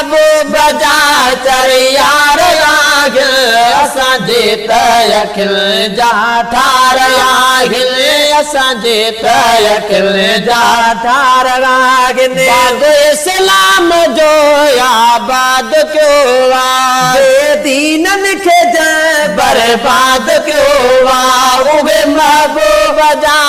महबूब जा चर यार आगिल असांजे तयखिल जा ठार आगिल असांजे तयखिल जा ठार आगिल बाद इस्लाम जो आबाद क्यों वा बेदीनन खे बर्बाद क्यों वा उहे महबूब जा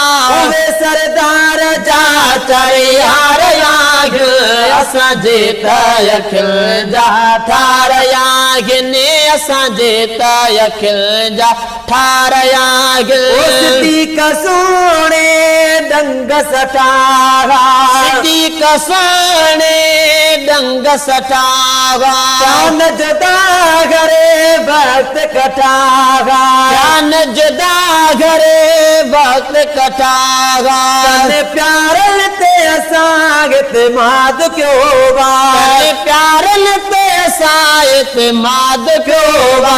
उहे सरदार जा चर यार आगिल असांजे तयखिल जा ठार आगिल असांजे तयखिल जा ठार आगिल सिद्दीक़ सोणे डंग सटावा सिद्दीक़ सोणे डंग सटावा जान जुदा घरे वक्त कटावा जान जुदा घरे वक्त कटावा तने प्यारन ते असां इत्माद क्यों वा तने प्यारन ते असां इत्माद क्यों वा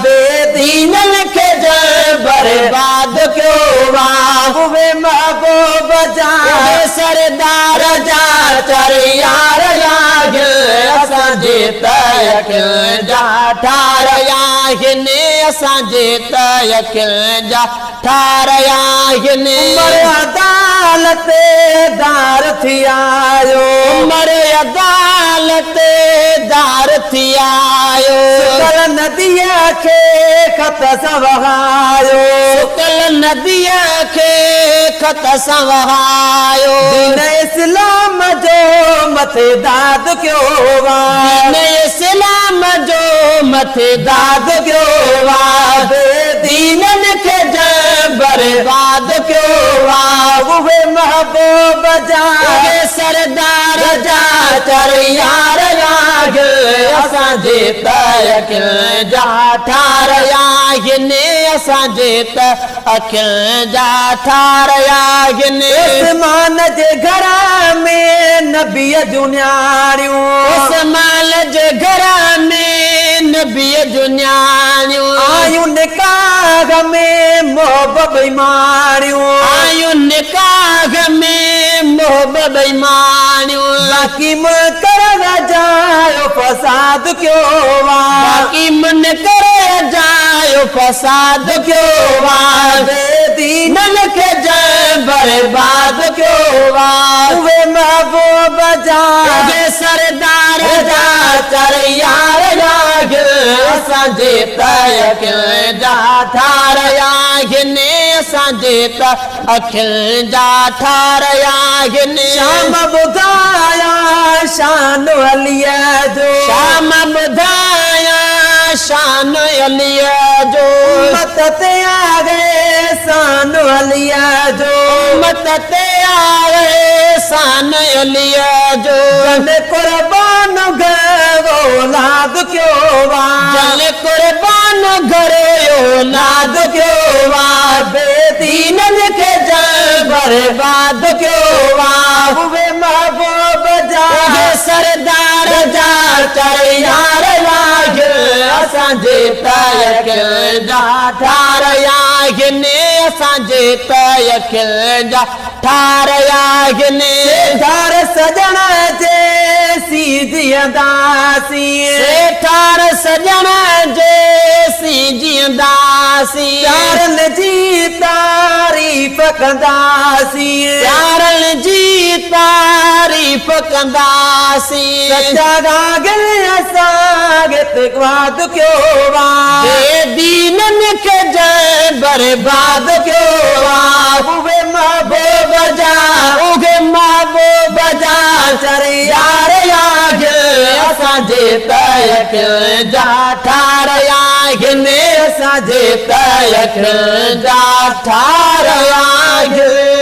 बेदीनन खे बर्बाद क्यों वा उहे महबूब जा सरदार जा चर यार आगिल असांजे तयखिल जा ठार आगिल असांजे तयखिल जा ठार आगिल उमर अदालत दार थी आयो उमर अदालत दार थी आयो सुकल नदीअ खे खत सां वहायो सुकल नदीअ खे खत सां वहायो दीन इस्लाम जो मथे दाद क्यों वा दीन इस्लाम जो मथे दाद क्यों वा बेदीनन खे बर्बाद क्यों वा उहे महबूब जा उहे सरदार जा चर यार आगिल असांजे तयखिल जा ठार आगिल असांजे तयखिल जा ठार आगिल उस्मान जे घर में नबीअ जूं न्याणियूं उस्मान जे घर में नबीअ जूं न्याणियूं आयूं निकाह में मोहब बेईमानियूं आयूं निकाह में मोहब बेईमानियूं बाकी मुनकर जायो फसाद क्यों वा बाकी मुनकर जायो फसाद क्यों वा बेदीनन खे बर्बाद क्यों वा उहे महबूब जा उहे सरदार जा चर यार आगिल असांजे तयखिल जा ठार आगिल असांजे तयखिल जा ठार आगिल शाम ॿुधाया शान अलीअ जो शाम ॿुधाया शान अलीअ जो उम्मत ते आगे शान अलीअ जो उम्मत ते आगे शान अलीअ जो जन कुर्बान घरो औलाद क्यों वा जन कुर्बान घरो औलाद क्यों वा बेदीनन खे बर्बाद क्यों वा उहे महबूब जा उहे सरदार जा चर यार आगिल असांजे तयखिल जा ठार आगिल असांजे तयखिल जा ठार आगिल ठार सजण जे सीजियंदासी ठार सजण जे सीजियंदासी प्यारन जी तारीफ़ कंदासी प्यारन जी तारीफ़ कंदासी सच्चा आगिल असांखे इत्माद क्यों वा बेदीनन खे बर्बाद क्यों वा उहे महबूब जा उहे महबूब जा चर यार आगिल असांजे तयखिल जा ठार आगिल असांजे तयखिल जा ठार आगिल।